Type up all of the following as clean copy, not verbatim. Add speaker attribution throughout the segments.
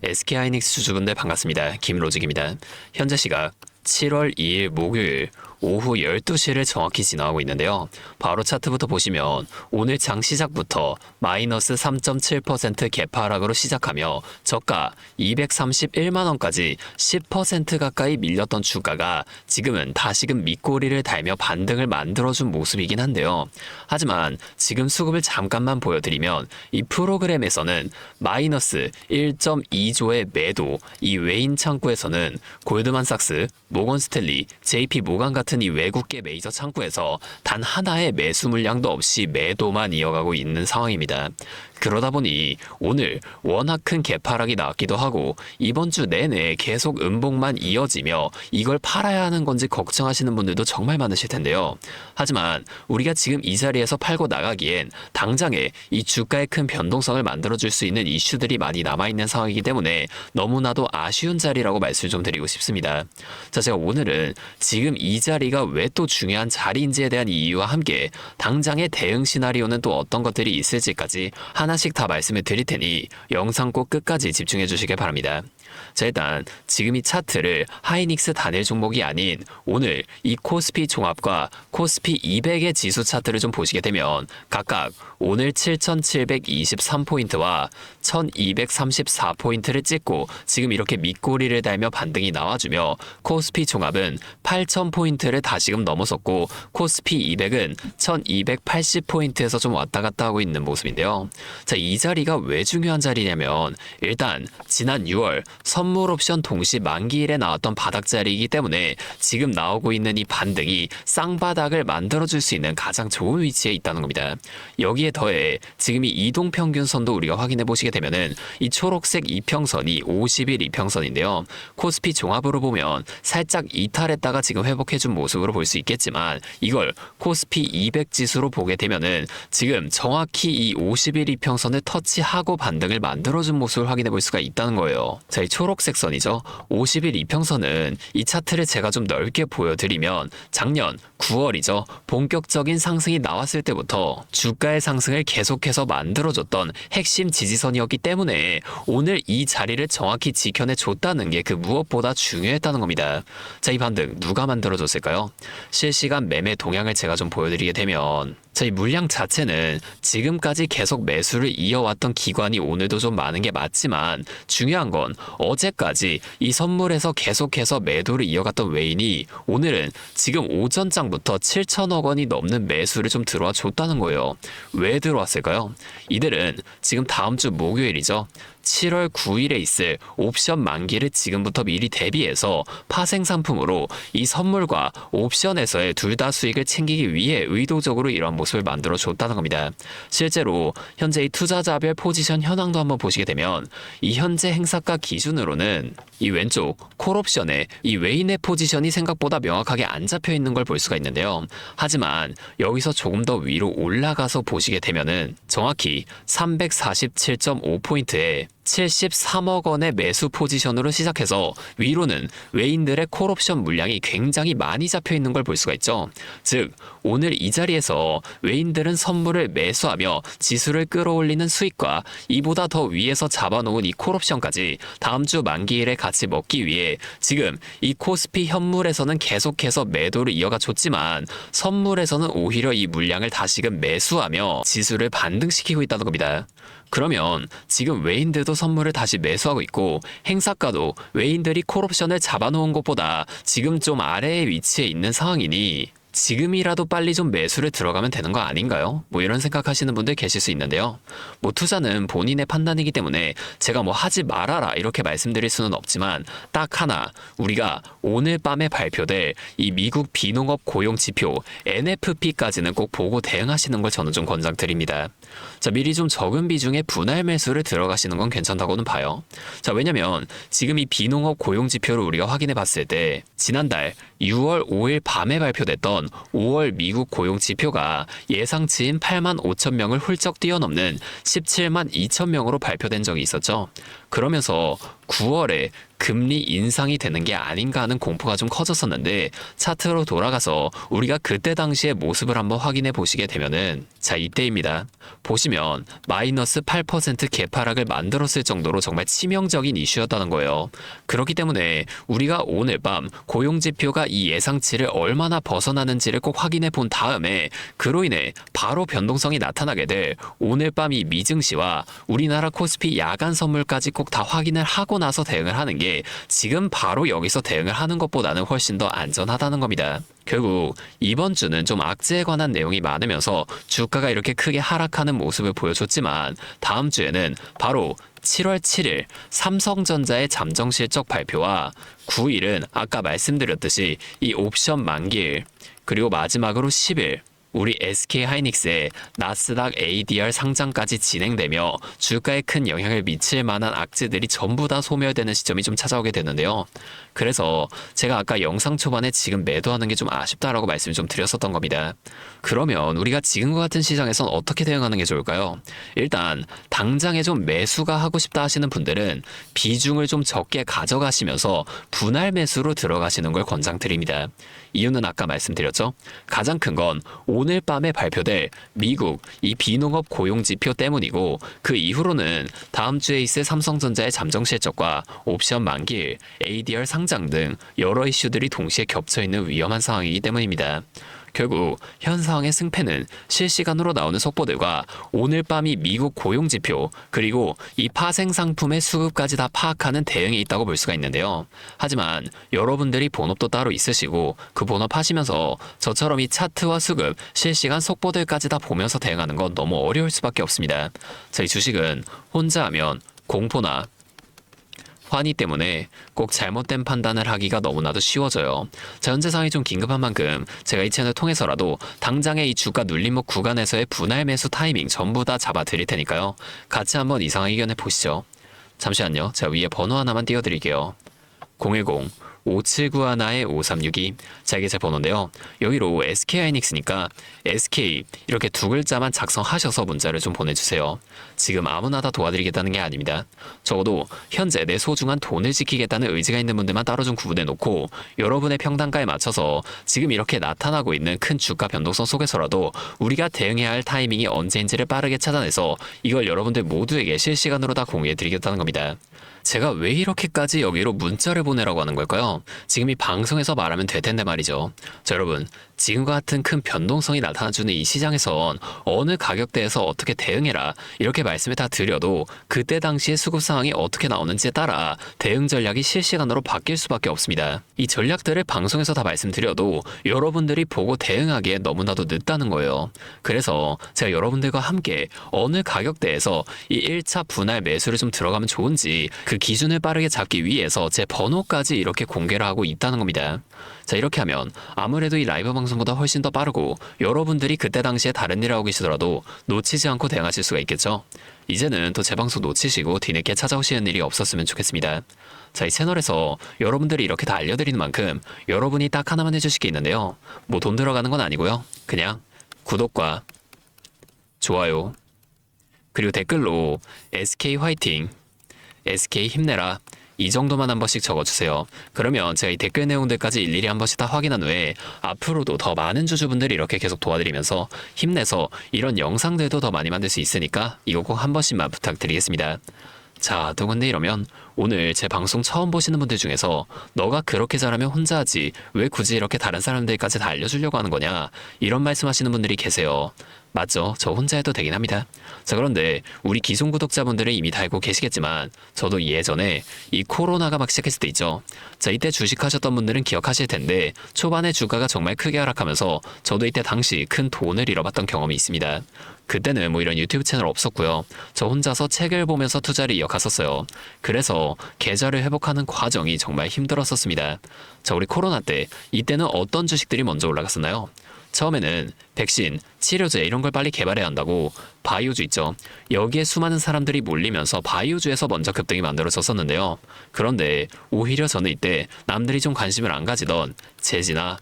Speaker 1: SK하이닉스 주주분들 반갑습니다. 김로직입니다. 현재 시각 7월 2일 목요일 오후 12시를 정확히 지나가고 있는데요. 바로 차트부터 보시면 오늘 장 시작부터 마이너스 3.7% 개파 하락으로 시작하며 저가 231만원까지 10% 가까이 밀렸던 주가가 지금은 다시금 밑꼬리를 달며 반등을 만들어준 모습이긴 한데요. 하지만 지금 수급을 잠깐만 보여드리면 이 프로그램에서는 마이너스 1.2조의 매도, 이 외인 창구에서는 골드만삭스, 모건스탠리, JP모간 같은 이 외국계 메이저 창구에서 단 하나의 매수 물량도 없이 매도만 이어가고 있는 상황입니다. 그러다 보니 오늘 워낙 큰 개파락이 나왔기도 하고 이번 주 내내 계속 음봉만 이어지며 이걸 팔아야 하는 건지 걱정하시는 분들도 정말 많으실 텐데요. 하지만 우리가 지금 이 자리에서 팔고 나가기엔 당장에 이 주가의 큰 변동성을 만들어줄 수 있는 이슈들이 많이 남아있는 상황이기 때문에 너무나도 아쉬운 자리라고 말씀을 좀 드리고 싶습니다. 자, 제가 오늘은 지금 이 자리가 왜 또 중요한 자리인지에 대한 이유와 함께 당장의 대응 시나리오는 또 어떤 것들이 있을지까지 하나씩 다 말씀을 드릴 테니 영상 꼭 끝까지 집중해 주시길 바랍니다. 자, 일단 지금 이 차트를 하이닉스 단일 종목이 아닌 오늘 이 코스피 종합과 코스피 200의 지수 차트를 좀 보시게 되면 각각 오늘 7,723포인트와 1,234포인트를 찍고 지금 이렇게 밑꼬리를 달며 반등이 나와주며 코스피 종합은 8,000포인트를 다시금 넘어섰고 코스피 200은 1,280포인트에서 좀 왔다 갔다 하고 있는 모습인데요. 자, 이 자리가 왜 중요한 자리냐면 일단 지난 6월 선물 옵션 동시 만기일에 나왔던 바닥 자리이기 때문에 지금 나오고 있는 이 반등이 쌍바닥을 만들어줄 수 있는 가장 좋은 위치에 있다는 겁니다. 여기에 더해 지금 이 이동평균선도 우리가 확인해 보시게 되면은 이 초록색 이평선이 50일 이평선인데요. 코스피 종합으로 보면 살짝 이탈했다가 지금 회복해준 모습으로 볼 수 있겠지만 이걸 코스피 200 지수로 보게 되면은 지금 정확히 이 50일 이평선을 터치하고 반등을 만들어준 모습을 확인해 볼 수가 있다는 거예요. 자, 이 초록색 선이죠. 50일 이평선은 이 차트를 제가 좀 넓게 보여드리면 작년 9월이죠. 본격적인 상승이 나왔을 때부터 주가의 상승을 계속해서 만들어줬던 핵심 지지선이었기 때문에 오늘 이 자리를 정확히 지켜내줬다는 게 그 무엇보다 중요했다는 겁니다. 자, 이 반등 누가 만들어줬을까요? 실시간 매매 동향을 제가 좀 보여드리게 되면 자, 이 물량 자체는 지금까지 계속 매수를 이어왔던 기관이 오늘도 좀 많은 게 맞지만 중요한 건 어제까지 이 선물에서 계속해서 매도를 이어갔던 외인이 오늘은 지금 오전장부터 7천억 원이 넘는 매수를 좀 들어와 줬다는 거예요. 왜 들어왔을까요? 이들은 지금 다음 주 목요일이죠. 7월 9일에 있을 옵션 만기를 지금부터 미리 대비해서 파생 상품으로 이 선물과 옵션에서의 둘 다 수익을 챙기기 위해 의도적으로 이런 모습을 만들어 줬다는 겁니다. 실제로 현재 이 투자자별 포지션 현황도 한번 보시게 되면 이 현재 행사가 기준으로는 이 왼쪽 콜옵션에 이 외인의 포지션이 생각보다 명확하게 안 잡혀 있는 걸 볼 수가 있는데요. 하지만 여기서 조금 더 위로 올라가서 보시게 되면은 정확히 347.5포인트에 73억 원의 매수 포지션으로 시작해서 위로는 외인들의 콜옵션 물량이 굉장히 많이 잡혀 있는 걸 볼 수가 있죠. 즉 오늘 이 자리에서 외인들은 선물을 매수하며 지수를 끌어올리는 수익과 이보다 더 위에서 잡아놓은 이 콜옵션까지 다음 주 만기일에 같이 먹기 위해 지금 이 코스피 현물에서는 계속해서 매도를 이어가 줬지만 선물에서는 오히려 이 물량을 다시금 매수하며 지수를 반등시키고 있다는 겁니다. 그러면 지금 외인들도 선물을 다시 매수하고 있고 행사가도 외인들이 콜옵션을 잡아놓은 것보다 지금 좀 아래의 위치에 있는 상황이니 지금이라도 빨리 좀 매수를 들어가면 되는 거 아닌가요? 뭐 이런 생각하시는 분들 계실 수 있는데요. 뭐 투자는 본인의 판단이기 때문에 제가 뭐 하지 말아라 이렇게 말씀드릴 수는 없지만 딱 하나 우리가 오늘 밤에 발표될 이 미국 비농업 고용 지표 NFP까지는 꼭 보고 대응하시는 걸 저는 좀 권장드립니다. 자, 미리 좀 적은 비중의 분할 매수를 들어가시는 건 괜찮다고는 봐요. 자, 왜냐면 지금 이 비농업 고용 지표를 우리가 확인해 봤을 때 지난달 6월 5일 밤에 발표됐던 5월 미국 고용 지표가 예상치인 8만 5천 명을 훌쩍 뛰어넘는 17만 2천 명으로 발표된 적이 있었죠. 그러면서 9월에 금리 인상이 되는 게 아닌가 하는 공포가 좀 커졌었는데 차트로 돌아가서 우리가 그때 당시의 모습을 한번 확인해 보시게 되면은 자 이때입니다. 보시면 마이너스 8% 개파락을 만들었을 정도로 정말 치명적인 이슈였다는 거예요. 그렇기 때문에 우리가 오늘 밤 고용지표가 이 예상치를 얼마나 벗어나는지를 꼭 확인해 본 다음에 그로 인해 바로 변동성이 나타나게 될 오늘 밤 이 미증시와 우리나라 코스피 야간 선물까지 꼭 다 확인을 하고 나서 대응을 하는 게 지금 바로 여기서 대응을 하는 것보다는 훨씬 더 안전하다는 겁니다. 결국 이번 주는 좀 악재에 관한 내용이 많으면서 주가가 이렇게 크게 하락하는 모습을 보여줬지만 다음 주에는 바로 7월 7일 삼성전자의 잠정 실적 발표와 9일은 아까 말씀드렸듯이 이 옵션 만기일 그리고 마지막으로 10일 우리 SK하이닉스의 나스닥 ADR 상장까지 진행되며 주가에 큰 영향을 미칠 만한 악재들이 전부 다 소멸되는 시점이 좀 찾아오게 되는데요. 그래서 제가 아까 영상 초반에 지금 매도하는 게 좀 아쉽다라고 말씀을 좀 드렸었던 겁니다. 그러면 우리가 지금과 같은 시장에선 어떻게 대응하는 게 좋을까요? 일단 당장에 좀 매수가 하고 싶다 하시는 분들은 비중을 좀 적게 가져가시면서 분할 매수로 들어가시는 걸 권장드립니다. 이유는 아까 말씀드렸죠. 가장 큰 건 오늘 밤에 발표될 미국 이 비농업 고용지표 때문이고 그 이후로는 다음 주에 있을 삼성전자의 잠정 실적과 옵션 만기일, ADR 상장 등 여러 이슈들이 동시에 겹쳐있는 위험한 상황이기 때문입니다. 결국 현 상황의 승패는 실시간으로 나오는 속보들과 오늘 밤이 미국 고용지표 그리고 이 파생상품의 수급까지 다 파악하는 대응에 있다고 볼 수가 있는데요. 하지만 여러분들이 본업도 따로 있으시고 그 본업 하시면서 저처럼 이 차트와 수급, 실시간 속보들까지 다 보면서 대응하는 건 너무 어려울 수밖에 없습니다. 저희 주식은 혼자 하면 공포나 환희 때문에 꼭 잘못된 판단을 하기가 너무나도 쉬워져요. 자, 현재 상황이 좀 긴급한 만큼 제가 이 채널을 통해서라도 당장의 이 주가 눌림목 구간에서의 분할 매수 타이밍 전부 다 잡아 드릴 테니까요. 같이 한번 이 상황 이겨내 보시죠. 잠시만요. 제가 위에 번호 하나만 띄워드릴게요. 010-5791-5362. 자, 이게 제 번호인데요. 여기로 SK하이닉스니까 SK 이렇게 두 글자만 작성하셔서 문자를 좀 보내주세요. 지금 아무나 다 도와드리겠다는 게 아닙니다. 적어도 현재 내 소중한 돈을 지키겠다는 의지가 있는 분들만 따로 좀 구분해 놓고 여러분의 평단가에 맞춰서 지금 이렇게 나타나고 있는 큰 주가 변동성 속에서라도 우리가 대응해야 할 타이밍이 언제인지를 빠르게 찾아내서 이걸 여러분들 모두에게 실시간으로 다 공유해 드리겠다는 겁니다. 제가 왜 이렇게까지 여기로 문자를 보내라고 하는 걸까요? 지금 이 방송에서 말하면 될 텐데 말이죠. 자, 여러분, 지금과 같은 큰 변동성이 나타나주는 이 시장에선 어느 가격대에서 어떻게 대응해라 이렇게 말씀을 다 드려도 그때 당시의 수급 상황이 어떻게 나오는지에 따라 대응 전략이 실시간으로 바뀔 수밖에 없습니다. 이 전략들을 방송에서 다 말씀드려도 여러분들이 보고 대응하기에 너무나도 늦다는 거예요. 그래서 제가 여러분들과 함께 어느 가격대에서 이 1차 분할 매수를 좀 들어가면 좋은지 그 기준을 빠르게 잡기 위해서 제 번호까지 이렇게 공개를 하고 있다는 겁니다. 자, 이렇게 하면 아무래도 이 라이브 방송보다 훨씬 더 빠르고 여러분들이 그때 당시에 다른 일을 하고 계시더라도 놓치지 않고 대응하실 수가 있겠죠. 이제는 또 제 방송 놓치시고 뒤늦게 찾아오시는 일이 없었으면 좋겠습니다. 자, 이 채널에서 여러분들이 이렇게 다 알려드리는 만큼 여러분이 딱 하나만 해주실 게 있는데요. 뭐 돈 들어가는 건 아니고요. 그냥 구독과 좋아요 그리고 댓글로 SK 화이팅, SK 힘내라 이 정도만 한 번씩 적어주세요. 그러면 제가 이 댓글 내용들까지 일일이 한 번씩 다 확인한 후에 앞으로도 더 많은 주주분들이 이렇게 계속 도와드리면서 힘내서 이런 영상들도 더 많이 만들 수 있으니까 이거 꼭 한 번씩만 부탁드리겠습니다. 자, 또 근데 이러면 오늘 제 방송 처음 보시는 분들 중에서 너가 그렇게 잘하면 혼자 하지 왜 굳이 이렇게 다른 사람들까지 다 알려주려고 하는 거냐 이런 말씀하시는 분들이 계세요. 맞죠? 저 혼자 해도 되긴 합니다. 자, 그런데 우리 기존 구독자분들은 이미 다 알고 계시겠지만 저도 예전에 이 코로나가 막 시작했을 때 있죠. 자, 이때 주식하셨던 분들은 기억하실 텐데 초반에 주가가 정말 크게 하락하면서 저도 이때 당시 큰 돈을 잃어봤던 경험이 있습니다. 그때는 뭐 이런 유튜브 채널 없었고요. 저 혼자서 책을 보면서 투자를 이어갔었어요. 그래서 계좌를 회복하는 과정이 정말 힘들었었습니다. 자, 우리 코로나 때 이때는 어떤 주식들이 먼저 올라갔었나요? 처음에는 백신, 치료제 이런 걸 빨리 개발해야 한다고 바이오주 있죠. 여기에 수많은 사람들이 몰리면서 바이오주에서 먼저 급등이 만들어졌었는데요. 그런데 오히려 저는 이때 남들이 좀 관심을 안 가지던 제지나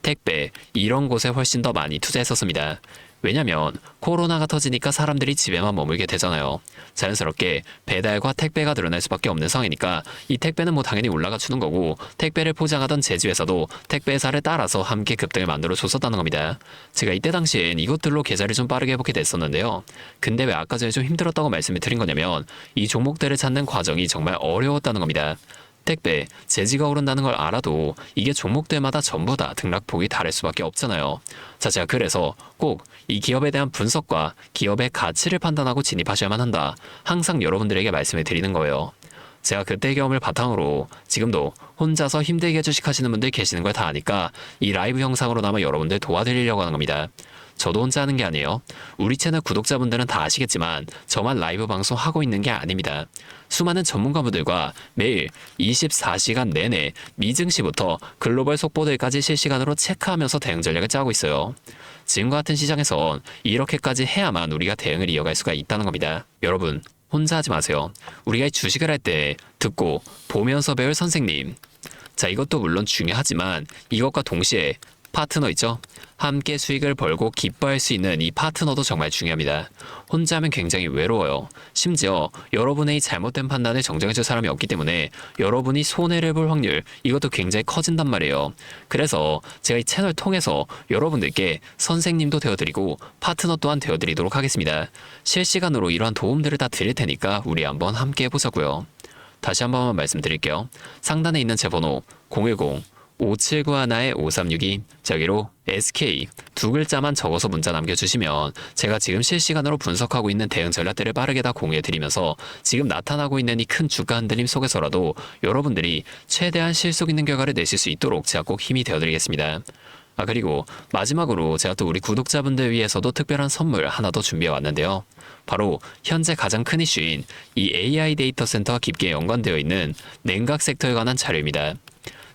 Speaker 1: 택배 이런 곳에 훨씬 더 많이 투자했었습니다. 왜냐면 코로나가 터지니까 사람들이 집에만 머물게 되잖아요. 자연스럽게 배달과 택배가 늘어날 수밖에 없는 상황이니까 이 택배는 뭐 당연히 올라가 주는 거고, 택배를 포장하던 제주에서도 택배 회사를 따라서 함께 급등을 만들어 줬었다는 겁니다. 제가 이때 당시엔 이것들로 계좌를 좀 빠르게 회복이 됐었는데요. 근데 왜 아까 전에 좀 힘들었다고 말씀을 드린 거냐면 이 종목들을 찾는 과정이 정말 어려웠다는 겁니다. 택배, 제지가 오른다는 걸 알아도 이게 종목들마다 전부 다 등락폭이 다를 수밖에 없잖아요. 자, 제가 그래서 꼭 이 기업에 대한 분석과 기업의 가치를 판단하고 진입하셔야만 한다. 항상 여러분들에게 말씀을 드리는 거예요. 제가 그때 경험을 바탕으로 지금도 혼자서 힘들게 주식하시는 분들 계시는 걸 다 아니까 이 라이브 영상으로나마 여러분들 도와드리려고 하는 겁니다. 저도 혼자 하는 게 아니에요. 우리 채널 구독자분들은 다 아시겠지만 저만 라이브 방송 하고 있는 게 아닙니다. 수많은 전문가분들과 매일 24시간 내내 미증시부터 글로벌 속보들까지 실시간으로 체크하면서 대응 전략을 짜고 있어요. 지금과 같은 시장에선 이렇게까지 해야만 우리가 대응을 이어갈 수가 있다는 겁니다. 여러분, 혼자 하지 마세요. 우리가 주식을 할 때 듣고 보면서 배울 선생님. 자, 이것도 물론 중요하지만 이것과 동시에 파트너 있죠? 함께 수익을 벌고 기뻐할 수 있는 이 파트너도 정말 중요합니다. 혼자 하면 굉장히 외로워요. 심지어 여러분의 이 잘못된 판단을 정정해줄 사람이 없기 때문에 여러분이 손해를 볼 확률, 이것도 굉장히 커진단 말이에요. 그래서 제가 이 채널 통해서 여러분들께 선생님도 되어드리고 파트너 또한 되어드리도록 하겠습니다. 실시간으로 이러한 도움들을 다 드릴 테니까 우리 한번 함께 해보자고요. 다시 한 번만 말씀드릴게요. 상단에 있는 제 번호 010-5791-5362, 저기로 SK 두 글자만 적어서 문자 남겨주시면 제가 지금 실시간으로 분석하고 있는 대응 전략들을 빠르게 다 공유해드리면서 지금 나타나고 있는 이 큰 주가 흔들림 속에서라도 여러분들이 최대한 실속 있는 결과를 내실 수 있도록 제가 꼭 힘이 되어드리겠습니다. 그리고 마지막으로 제가 또 우리 구독자분들 위해서도 특별한 선물 하나 더 준비해 왔는데요. 바로 현재 가장 큰 이슈인 이 AI 데이터 센터와 깊게 연관되어 있는 냉각 섹터에 관한 자료입니다.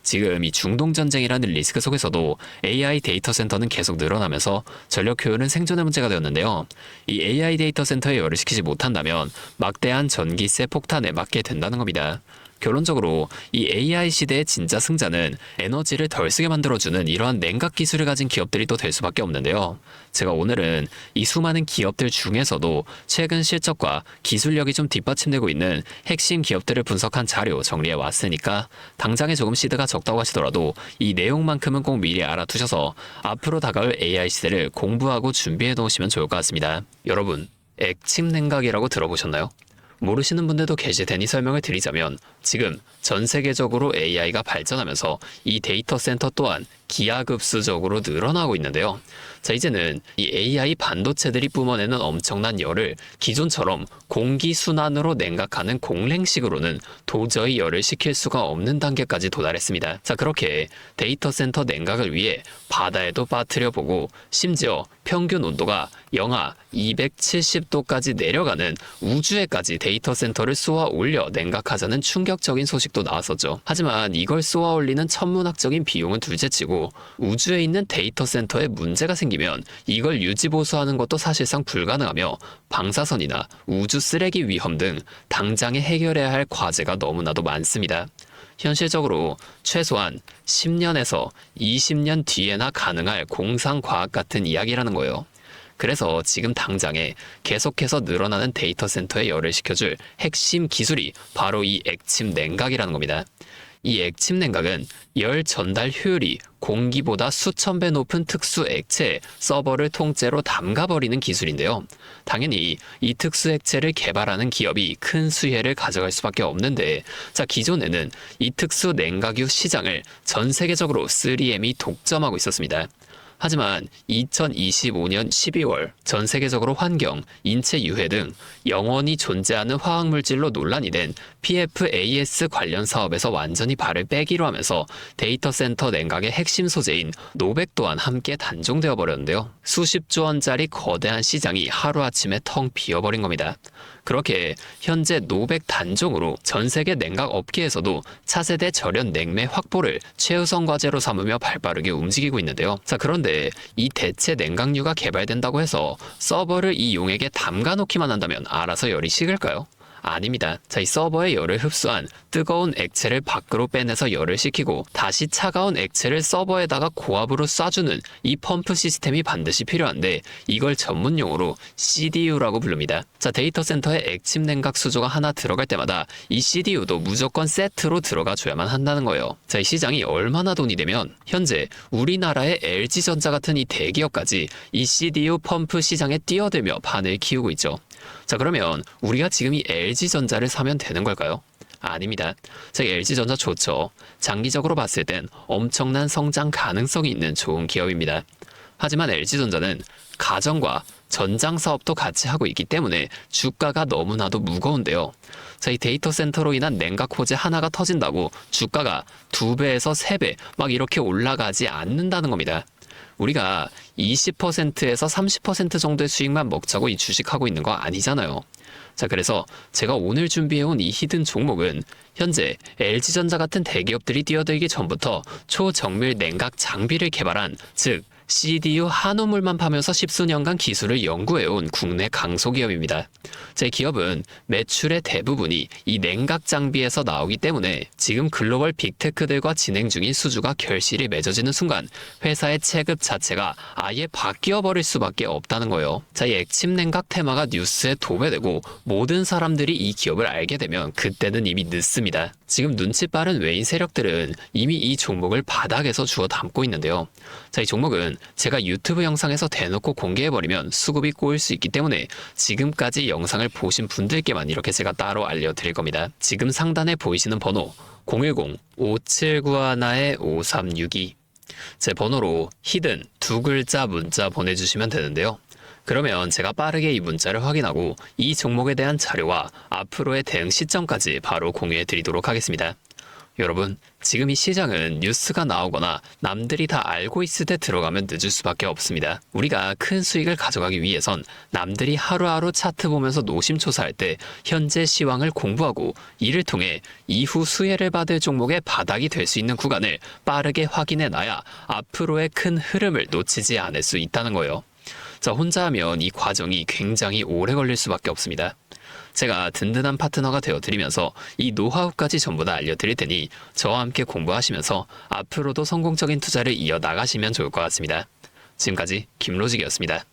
Speaker 1: 지금 이 중동전쟁이라는 리스크 속에서도 AI 데이터 센터는 계속 늘어나면서 전력 효율은 생존의 문제가 되었는데요. 이 AI 데이터 센터에 열을 식히지 못한다면 막대한 전기세 폭탄에 맞게 된다는 겁니다. 결론적으로 이 AI 시대의 진짜 승자는 에너지를 덜 쓰게 만들어주는 이러한 냉각 기술을 가진 기업들이 또 될 수밖에 없는데요. 제가 오늘은 이 수많은 기업들 중에서도 최근 실적과 기술력이 좀 뒷받침되고 있는 핵심 기업들을 분석한 자료 정리해 왔으니까 당장에 조금 시드가 적다고 하시더라도 이 내용만큼은 꼭 미리 알아두셔서 앞으로 다가올 AI 시대를 공부하고 준비해 놓으시면 좋을 것 같습니다. 여러분, 액침 냉각이라고 들어보셨나요? 모르시는 분들도 계실 테니 설명을 드리자면 지금 전 세계적으로 AI가 발전하면서 이 데이터 센터 또한 기하급수적으로 늘어나고 있는데요. 자, 이제는 이 AI 반도체들이 뿜어내는 엄청난 열을 기존처럼 공기순환으로 냉각하는 공랭식으로는 도저히 열을 식힐 수가 없는 단계까지 도달했습니다. 자, 그렇게 데이터 센터 냉각을 위해 바다에도 빠뜨려보고 심지어 평균 온도가 영하 270도까지 내려가는 우주에까지 데이터 센터를 쏘아 올려 냉각하자는 충격적인 소식도 나왔었죠. 하지만 이걸 쏘아 올리는 천문학적인 비용은 둘째치고 우주에 있는 데이터 센터에 문제가 생기면 이걸 유지보수하는 것도 사실상 불가능하며 방사선이나 우주 쓰레기 위험 등 당장에 해결해야 할 과제가 너무나도 많습니다. 현실적으로 최소한 10년에서 20년 뒤에나 가능할 공상과학 같은 이야기라는 거예요. 그래서 지금 당장에 계속해서 늘어나는 데이터 센터에 열을 식혀줄 핵심 기술이 바로 이 액침 냉각이라는 겁니다. 이 액침 냉각은 열 전달 효율이 공기보다 수천 배 높은 특수 액체에 서버를 통째로 담가버리는 기술인데요. 당연히 이 특수 액체를 개발하는 기업이 큰 수혜를 가져갈 수밖에 없는데, 자, 기존에는 이 특수 냉각유 시장을 전 세계적으로 3M이 독점하고 있었습니다. 하지만 2025년 12월 전 세계적으로 환경, 인체 유해 등 영원히 존재하는 화학물질로 논란이 된 PFAS 관련 사업에서 완전히 발을 빼기로 하면서 데이터 센터 냉각의 핵심 소재인 노백 또한 함께 단종되어 버렸는데요. 수십조 원짜리 거대한 시장이 하루아침에 텅 비어버린 겁니다. 그렇게 현재 노백 단종으로 전 세계 냉각 업계에서도 차세대 절연 냉매 확보를 최우선 과제로 삼으며 발빠르게 움직이고 있는데요. 자, 그런데 이 대체 냉각유가 개발된다고 해서 서버를 이 용액에 담가 놓기만 한다면 알아서 열이 식을까요? 아닙니다. 자, 이 서버의 열을 흡수한 뜨거운 액체를 밖으로 빼내서 열을 식히고 다시 차가운 액체를 서버에다가 고압으로 쏴주는 이 펌프 시스템이 반드시 필요한데 이걸 전문용어로 CDU라고 부릅니다. 자, 데이터 센터에 액침 냉각 수조가 하나 들어갈 때마다 이 CDU도 무조건 세트로 들어가 줘야만 한다는 거예요. 자, 이 시장이 얼마나 돈이 되면 현재 우리나라의 LG전자 같은 이 대기업까지 이 CDU 펌프 시장에 뛰어들며 판을 키우고 있죠. 자, 그러면 우리가 지금 이 LG전자를 사면 되는 걸까요? 아닙니다. 자, LG전자 좋죠. 장기적으로 봤을 땐 엄청난 성장 가능성이 있는 좋은 기업입니다. 하지만 LG전자는 가전과 전장 사업도 같이 하고 있기 때문에 주가가 너무나도 무거운데요. 자, 이 데이터 센터로 인한 냉각 호재 하나가 터진다고 주가가 2배에서 3배 막 이렇게 올라가지 않는다는 겁니다. 우리가 20%에서 30% 정도의 수익만 먹자고 이 주식하고 있는 거 아니잖아요. 자, 그래서 제가 오늘 준비해온 이 히든 종목은 현재 LG전자 같은 대기업들이 뛰어들기 전부터 초정밀 냉각 장비를 개발한, 즉 CDU 한우물만 파면서 십수년간 기술을 연구해온 국내 강소기업입니다. 제 기업은 매출의 대부분이 이 냉각 장비에서 나오기 때문에 지금 글로벌 빅테크들과 진행 중인 수주가 결실이 맺어지는 순간 회사의 체급 자체가 아예 바뀌어버릴 수밖에 없다는 거예요. 자, 이 액침 냉각 테마가 뉴스에 도배되고 모든 사람들이 이 기업을 알게 되면 그때는 이미 늦습니다. 지금 눈치 빠른 외인 세력들은 이미 이 종목을 바닥에서 주워 담고 있는데요. 자, 이 종목은 제가 유튜브 영상에서 대놓고 공개해버리면 수급이 꼬일 수 있기 때문에 지금까지 영상을 보신 분들께만 이렇게 제가 따로 알려드릴 겁니다. 지금 상단에 보이시는 번호 010-5791-5362 제 번호로 히든 2글자 문자 보내주시면 되는데요. 그러면 제가 빠르게 이 문자를 확인하고 이 종목에 대한 자료와 앞으로의 대응 시점까지 바로 공유해 드리도록 하겠습니다. 여러분, 지금 이 시장은 뉴스가 나오거나 남들이 다 알고 있을 때 들어가면 늦을 수밖에 없습니다. 우리가 큰 수익을 가져가기 위해선 남들이 하루하루 차트 보면서 노심초사할 때 현재 시황을 공부하고 이를 통해 이후 수혜를 받을 종목의 바닥이 될 수 있는 구간을 빠르게 확인해 놔야 앞으로의 큰 흐름을 놓치지 않을 수 있다는 거예요. 자, 혼자 하면 이 과정이 굉장히 오래 걸릴 수밖에 없습니다. 제가 든든한 파트너가 되어드리면서 이 노하우까지 전부 다 알려드릴 테니 저와 함께 공부하시면서 앞으로도 성공적인 투자를 이어나가시면 좋을 것 같습니다. 지금까지 김로직이었습니다.